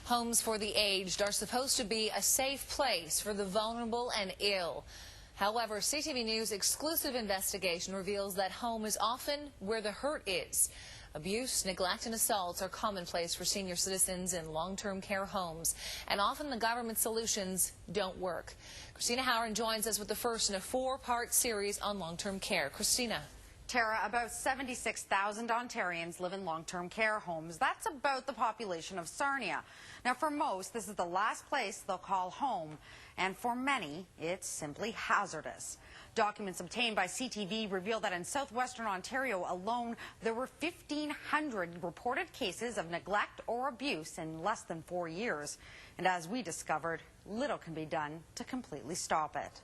Homes for the aged are supposed to be a safe place for the vulnerable and ill. However, CTV News' exclusive investigation reveals that home is often where the hurt is. Abuse, neglect, and assaults are commonplace for senior citizens in long-term care homes, and often the government solutions don't work. Christina Howard joins us with the first in a four-part series on long-term care. Christina. Tara, about 76,000 Ontarians live in long-term care homes. That's about the population of Sarnia. Now, for most, this is the last place they'll call home, and for many, it's simply hazardous. Documents obtained by CTV reveal that in southwestern Ontario alone, there were 1,500 reported cases of neglect or abuse in less than 4 years. And as we discovered, little can be done to completely stop it.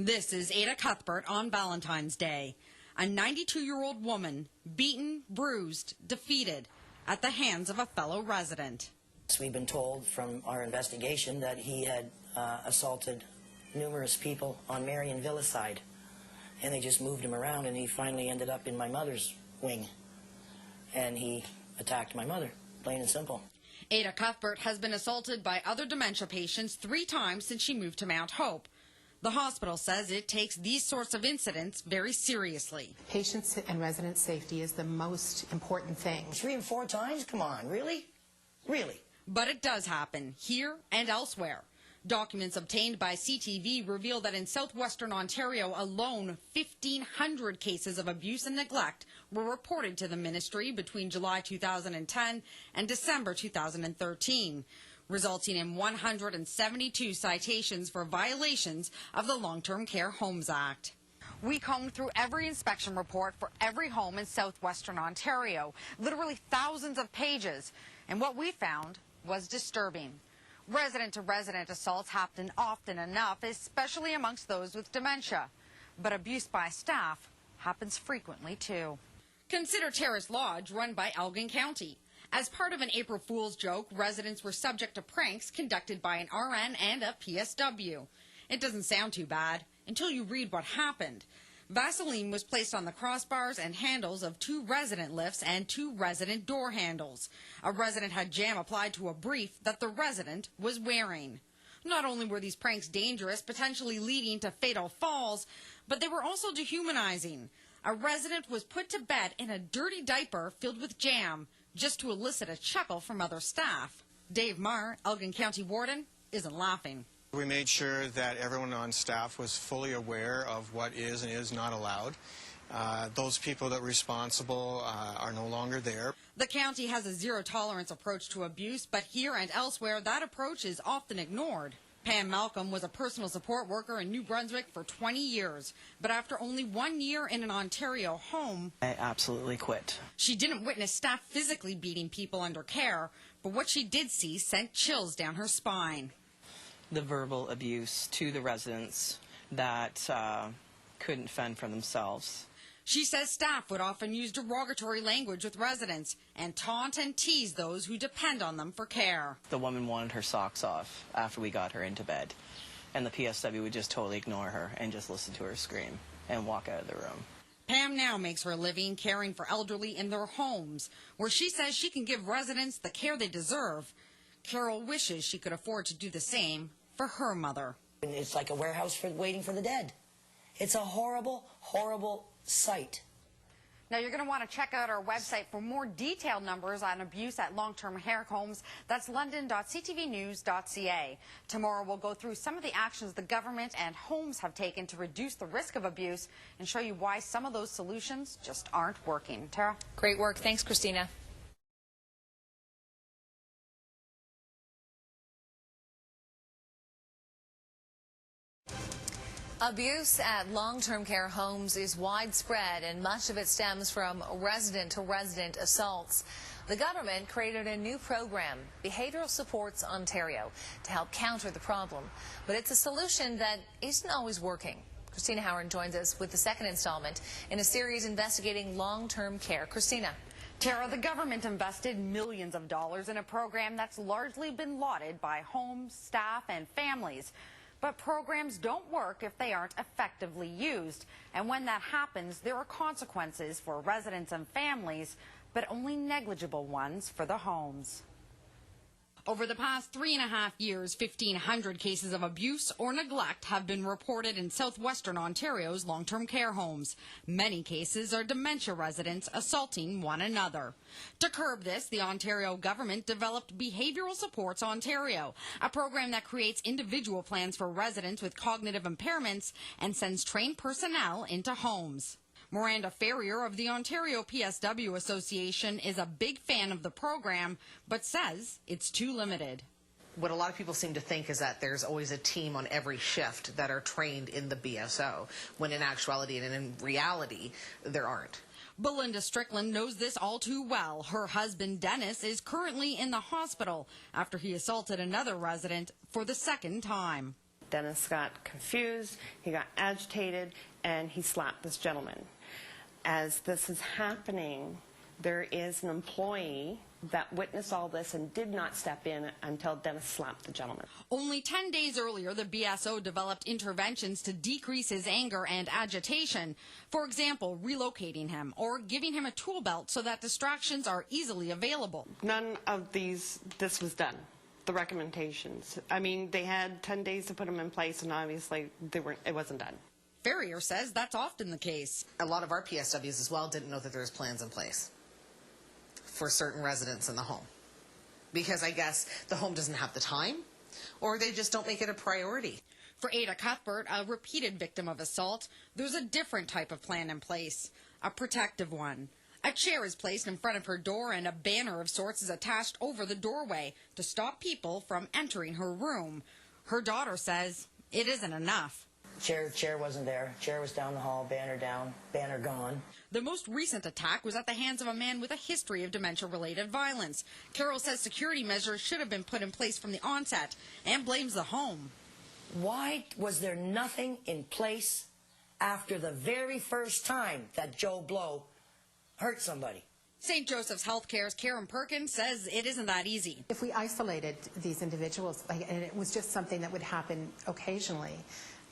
This is Ada Cuthbert on Valentine's Day, a 92-year-old woman beaten, bruised, defeated at the hands of a fellow resident. We've been told from our investigation that he had assaulted numerous people on Marion Villa side, and they just moved him around, and he finally ended up in my mother's wing, and he attacked my mother, plain and simple. Ada Cuthbert has been assaulted by other dementia patients 3 times since she moved to Mount Hope. The hospital says it takes these sorts of incidents very seriously. Patients and resident safety is the most important thing. 3 and 4 times? Come on, really? Really? But it does happen here and elsewhere. Documents obtained by CTV reveal that in southwestern Ontario alone, 1,500 cases of abuse and neglect were reported to the ministry between July 2010 and December 2013. Resulting in 172 citations for violations of the Long-Term Care Homes Act. We combed through every inspection report for every home in southwestern Ontario, literally thousands of pages, and what we found was disturbing. Resident-to-resident assaults happen often enough, especially amongst those with dementia, but abuse by staff happens frequently too. Consider Terrace Lodge, run by Elgin County. As part of an April Fool's joke, residents were subject to pranks conducted by an RN and a PSW. It doesn't sound too bad until you read what happened. Vaseline was placed on the crossbars and handles of 2 resident lifts and 2 resident door handles. A resident had jam applied to a brief that the resident was wearing. Not only were these pranks dangerous, potentially leading to fatal falls, but they were also dehumanizing. A resident was put to bed in a dirty diaper filled with jam, just to elicit a chuckle from other staff. Dave Marr, Elgin County Warden, isn't laughing. We made sure that everyone on staff was fully aware of what is and is not allowed. Those people that were responsible are no longer there. The county has a zero-tolerance approach to abuse, but here and elsewhere, that approach is often ignored. Pam Malcolm was a personal support worker in New Brunswick for 20 years, but after only 1 year in an Ontario home, I absolutely quit. She didn't witness staff physically beating people under care, but what she did see sent chills down her spine. The verbal abuse to the residents that couldn't fend for themselves. She says staff would often use derogatory language with residents and taunt and tease those who depend on them for care. The woman wanted her socks off after we got her into bed, and the PSW would just totally ignore her and just listen to her scream and walk out of the room. Pam now makes her living caring for elderly in their homes, where she says she can give residents the care they deserve. Carol wishes she could afford to do the same for her mother. It's like a warehouse waiting for the dead. It's a horrible, horrible sight. Now, you're going to want to check out our website for more detailed numbers on abuse at long-term care homes. That's london.ctvnews.ca. Tomorrow, we'll go through some of the actions the government and homes have taken to reduce the risk of abuse and show you why some of those solutions just aren't working. Tara? Great work. Thanks, Christina. Abuse at long-term care homes is widespread, and much of it stems from resident-to-resident assaults. The government created a new program, Behavioral Supports Ontario, to help counter the problem. But it's a solution that isn't always working. Christina Howard joins us with the second installment in a series investigating long-term care. Christina. Tara, the government invested millions of dollars in a program that's largely been lauded by homes, staff, and families. But programs don't work if they aren't effectively used. And when that happens, there are consequences for residents and families, but only negligible ones for the homes. Over the past 3.5 years, 1,500 cases of abuse or neglect have been reported in southwestern Ontario's long-term care homes. Many cases are dementia residents assaulting one another. To curb this, the Ontario government developed Behavioral Supports Ontario, a program that creates individual plans for residents with cognitive impairments and sends trained personnel into homes. Miranda Ferrier of the Ontario PSW Association is a big fan of the program, but says it's too limited. What a lot of people seem to think is that there's always a team on every shift that are trained in the BSO, when in actuality and in reality, there aren't. Belinda Strickland knows this all too well. Her husband, Dennis, is currently in the hospital after he assaulted another resident for the second time. Dennis got confused, he got agitated, and he slapped this gentleman. As this is happening, there is an employee that witnessed all this and did not step in until Dennis slapped the gentleman. Only 10 days earlier, the BSO developed interventions to decrease his anger and agitation. For example, relocating him or giving him a tool belt so that distractions are easily available. None of this was done. The recommendations. I mean, they had 10 days to put them in place, and obviously it wasn't done. Ferrier says that's often the case. A lot of our PSWs as well didn't know that there was plans in place for certain residents in the home, because I guess the home doesn't have the time, or they just don't make it a priority. For Ada Cuthbert, a repeated victim of assault, there's a different type of plan in place, a protective one. A chair is placed in front of her door and a banner of sorts is attached over the doorway to stop people from entering her room. Her daughter says it isn't enough. Chair wasn't there. Chair was down the hall, banner down, banner gone. The most recent attack was at the hands of a man with a history of dementia-related violence. Carol says security measures should have been put in place from the onset and blames the home. Why was there nothing in place after the very first time that Joe Blow hurt somebody? St. Joseph's Healthcare's Karen Perkins says it isn't that easy. If we isolated these individuals, and it was just something that would happen occasionally,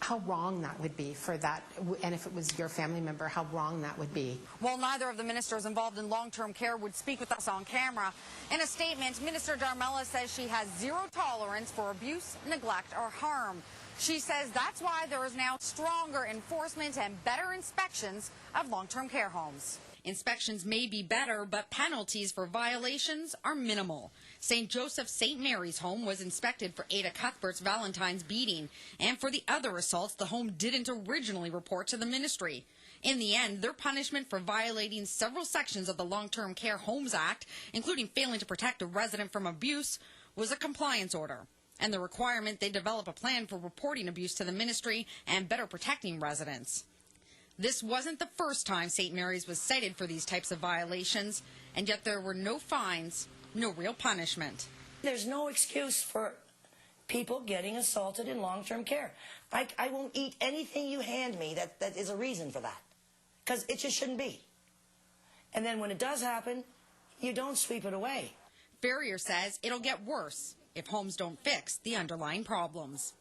how wrong that would be for that, and if it was your family member, how wrong that would be. While neither of the ministers involved in long-term care would speak with us on camera, in a statement, Minister Darmella says she has zero tolerance for abuse, neglect, or harm. She says that's why there is now stronger enforcement and better inspections of long-term care homes. Inspections may be better, but penalties for violations are minimal. St. Joseph's St. Mary's home was inspected for Ada Cuthbert's Valentine's beating, and for the other assaults the home didn't originally report to the ministry. In the end, their punishment for violating several sections of the Long-Term Care Homes Act, including failing to protect a resident from abuse, was a compliance order, and the requirement they develop a plan for reporting abuse to the ministry and better protecting residents. This wasn't the first time St. Mary's was cited for these types of violations, and yet there were no fines, no real punishment. There's no excuse for people getting assaulted in long-term care. I won't eat anything you hand me that is a reason for that, because it just shouldn't be. And then when it does happen, you don't sweep it away. Ferrier says it'll get worse if homes don't fix the underlying problems.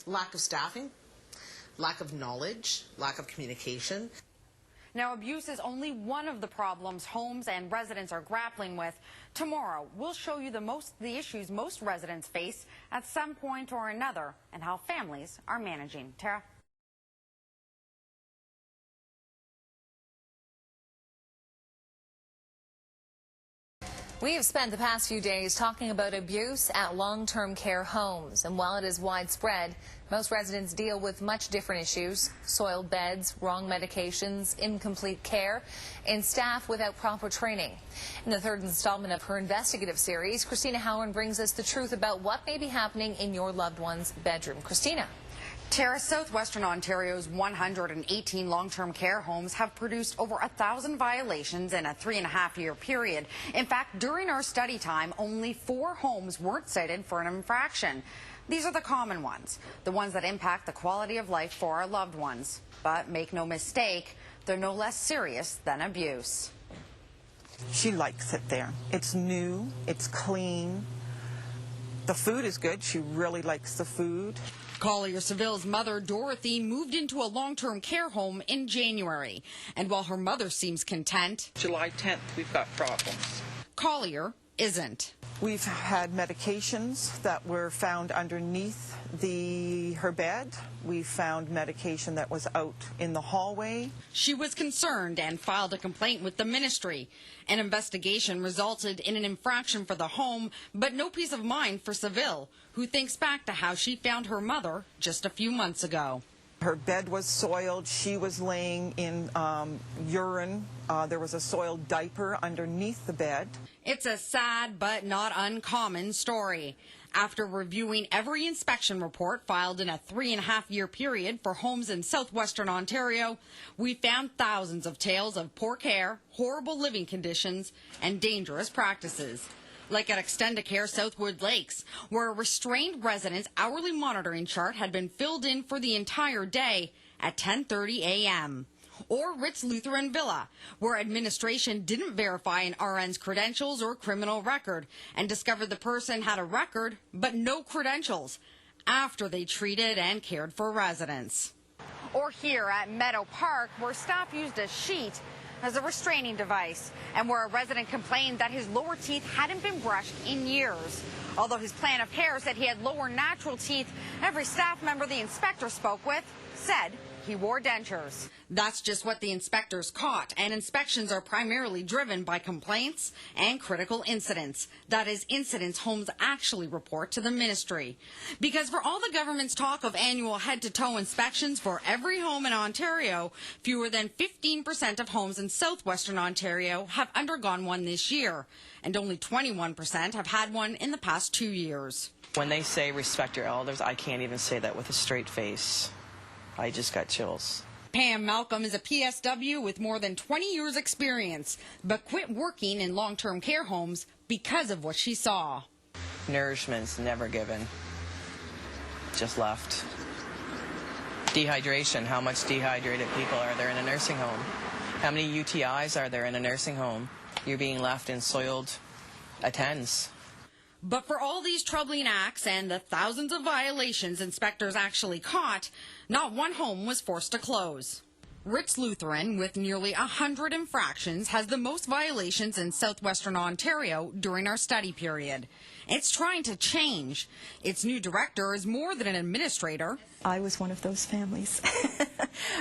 Lack of staffing, lack of knowledge, lack of communication. Now, abuse is only one of the problems homes and residents are grappling with. Tomorrow, we'll show you the issues most residents face at some point or another and how families are managing. Tara? We have spent the past few days talking about abuse at long-term care homes. And while it is widespread, most residents deal with much different issues: soiled beds, wrong medications, incomplete care, and staff without proper training. In the third installment of her investigative series, Christina Howard brings us the truth about what may be happening in your loved one's bedroom. Christina. Tara, southwestern Ontario's 118 long-term care homes have produced over 1,000 violations in a 3.5-year period. In fact, during our study time, only 4 homes weren't cited for an infraction. These are the common ones, the ones that impact the quality of life for our loved ones. But make no mistake, they're no less serious than abuse. She likes it there. It's new, it's clean. The food is good. She really likes the food. Collier Seville's mother, Dorothy, moved into a long-term care home in January. And while her mother seems content, July 10th, we've got problems. Collier isn't. We've had medications that were found underneath her bed. We found medication that was out in the hallway. She was concerned and filed a complaint with the ministry. An investigation resulted in an infraction for the home, but no peace of mind for Seville, who thinks back to how she found her mother just a few months ago. Her bed was soiled. She was laying in urine. There was a soiled diaper underneath the bed. It's a sad but not uncommon story. After reviewing every inspection report filed in a 3.5-year period for homes in southwestern Ontario, we found thousands of tales of poor care, horrible living conditions, and dangerous practices. Like at Extendicare Southwood Lakes, where a restrained resident's hourly monitoring chart had been filled in for the entire day at 10:30 a.m. Or Ritz Lutheran Villa, where administration didn't verify an RN's credentials or criminal record and discovered the person had a record but no credentials after they treated and cared for residents. Or here at Meadow Park, where staff used a sheet as a restraining device, and where a resident complained that his lower teeth hadn't been brushed in years. Although his plan of care said he had lower natural teeth, every staff member the inspector spoke with said he wore dentures. That's just what the inspectors caught, and inspections are primarily driven by complaints and critical incidents. That is, incidents homes actually report to the ministry. Because for all the government's talk of annual head-to-toe inspections for every home in Ontario, fewer than 15% of homes in southwestern Ontario have undergone one this year, and only 21% have had one in the past 2 years. When they say respect your elders, I can't even say that with a straight face. I just got chills. Pam Malcolm is a PSW with more than 20 years experience, but quit working in long-term care homes because of what she saw. Nourishment's never given. Just left. Dehydration. How much dehydrated people are there in a nursing home? How many UTIs are there in a nursing home? You're being left in soiled attends. But for all these troubling acts and the thousands of violations inspectors actually caught, not one home was forced to close. Ritz Lutheran, with nearly 100 infractions, has the most violations in southwestern Ontario during our study period. It's trying to change. Its new director is more than an administrator. I was one of those families.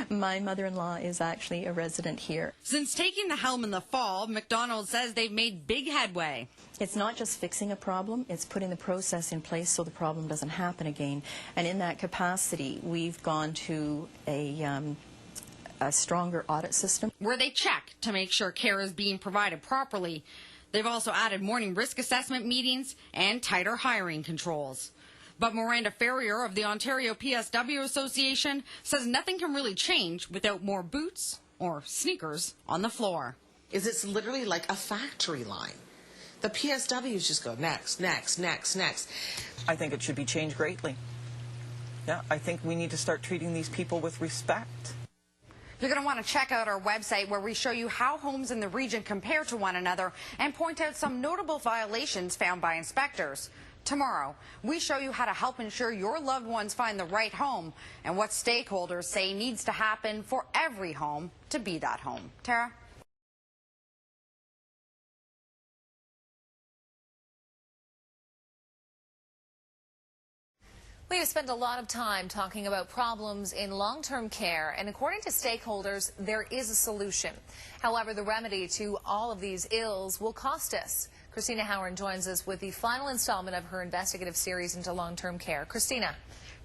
My mother-in-law is actually a resident here. Since taking the helm in the fall, McDonald says they've made big headway. It's not just fixing a problem, it's putting the process in place so the problem doesn't happen again. And in that capacity, we've gone to a stronger audit system, where they check to make sure care is being provided properly. They've also added morning risk assessment meetings and tighter hiring controls. But Miranda Ferrier of the Ontario PSW Association says nothing can really change without more boots or sneakers on the floor. It's literally like a factory line. The PSWs just go next, next, next, next. I think it should be changed greatly. Yeah, I think we need to start treating these people with respect. You're going to want to check out our website where we show you how homes in the region compare to one another and point out some notable violations found by inspectors. Tomorrow, we show you how to help ensure your loved ones find the right home and what stakeholders say needs to happen for every home to be that home. Tara? We have spent a lot of time talking about problems in long-term care, and according to stakeholders, there is a solution. However, the remedy to all of these ills will cost us. Christina Howard joins us with the final installment of her investigative series into long-term care. Christina.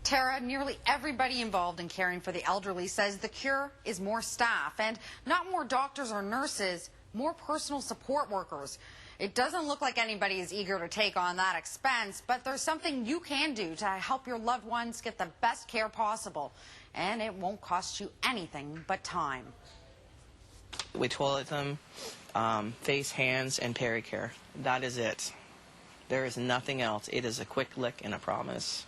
Tara, nearly everybody involved in caring for the elderly says the cure is more staff, and not more doctors or nurses, more personal support workers. It doesn't look like anybody is eager to take on that expense, but there's something you can do to help your loved ones get the best care possible, and it won't cost you anything but time. We toilet them, face, hands, and pericare. That is it. There is nothing else. It is a quick lick and a promise.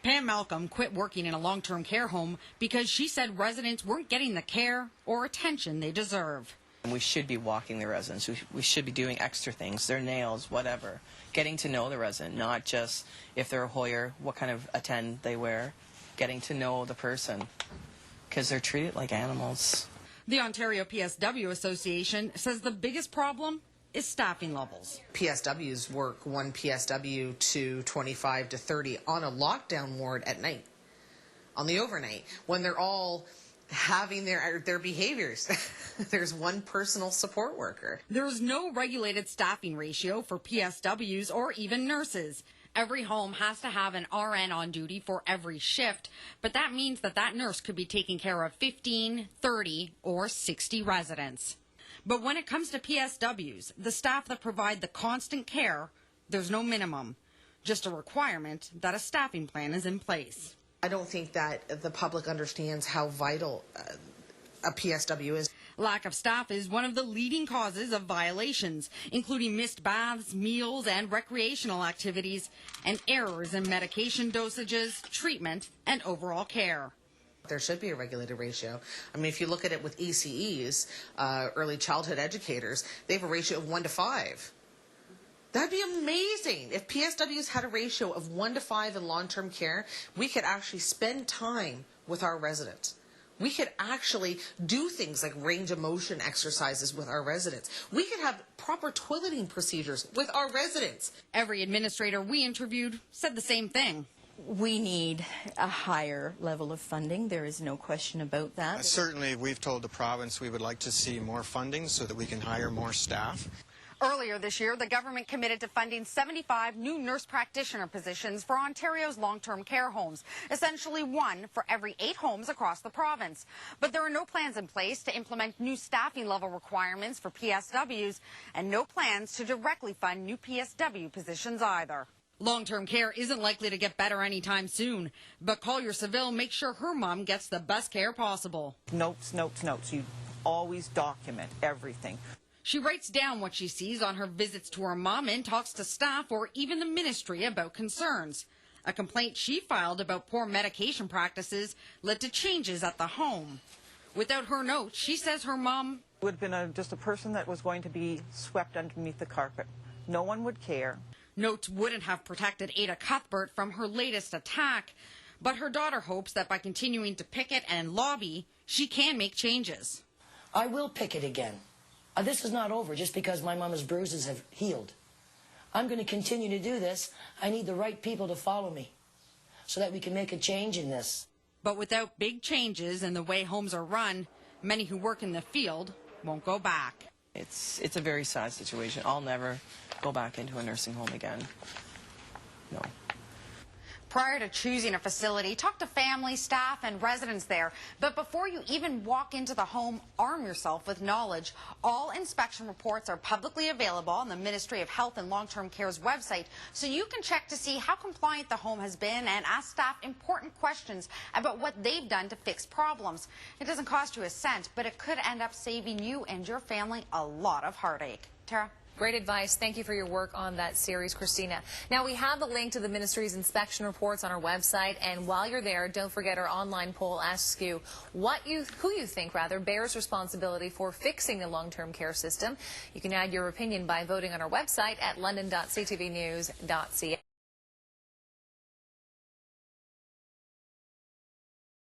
Pam Malcolm quit working in a long-term care home because she said residents weren't getting the care or attention they deserve. We should be walking the residents. We should be doing extra things, their nails, whatever. Getting to know the resident, not just if they're a Hoyer, what kind of attend they wear. Getting to know the person, because they're treated like animals. The Ontario PSW Association says the biggest problem is staffing levels. PSWs work one PSW to 25 to 30 on a lockdown ward at night, on the overnight, when they're all having their behaviors. There's one personal support worker. There's no regulated staffing ratio for PSWs or even nurses. Every home has to have an RN on duty for every shift, but that means that nurse could be taking care of 15, 30, or 60 residents. But when it comes to PSWs, the staff that provide the constant care, there's no minimum, just a requirement that a staffing plan is in place. I don't think that the public understands how vital a PSW is. Lack of staff is one of the leading causes of violations, including missed baths, meals, and recreational activities, and errors in medication dosages, treatment, and overall care. There should be a regulated ratio. I mean, if you look at it with ECEs, early childhood educators, they have a ratio of 1 to 5. That'd be amazing. If PSWs had a ratio of 1 to 5 in long-term care, we could actually spend time with our residents. We could actually do things like range of motion exercises with our residents. We could have proper toileting procedures with our residents. Every administrator we interviewed said the same thing. We need a higher level of funding. There is no question about that. Certainly, we've told the province we would like to see more funding so that we can hire more staff. Earlier this year, the government committed to funding 75 new nurse practitioner positions for Ontario's long-term care homes, essentially 1 for every 8 homes across the province. But there are no plans in place to implement new staffing level requirements for PSWs, and no plans to directly fund new PSW positions either. Long-term care isn't likely to get better anytime soon, but Collier Seville makes sure her mom gets the best care possible. Notes, notes, notes. You always document everything. She writes down what she sees on her visits to her mom and talks to staff or even the ministry about concerns. A complaint she filed about poor medication practices led to changes at the home. Without her notes, she says her mom Would have been just a person that was going to be swept underneath the carpet. No one would care. Notes wouldn't have protected Ada Cuthbert from her latest attack, but her daughter hopes that by continuing to picket and lobby, she can make changes. I will picket again. This is not over just because my mama's bruises have healed. I'm going to continue to do this. I need the right people to follow me so that we can make a change in this. But without big changes in the way homes are run, many who work in the field won't go back. It's a very sad situation. I'll never go back into a nursing home again. No. Prior to choosing a facility, talk to family, staff, and residents there. But before you even walk into the home, arm yourself with knowledge. All inspection reports are publicly available on the Ministry of Health and Long-Term Care's website, so you can check to see how compliant the home has been and ask staff important questions about what they've done to fix problems. It doesn't cost you a cent, but it could end up saving you and your family a lot of heartache. Tara? Great advice. Thank you for your work on that series, Christina. Now, we have the link to the ministry's inspection reports on our website, and while you're there, don't forget our online poll asks you who you think bears responsibility for fixing the long-term care system. You can add your opinion by voting on our website at london.ctvnews.ca.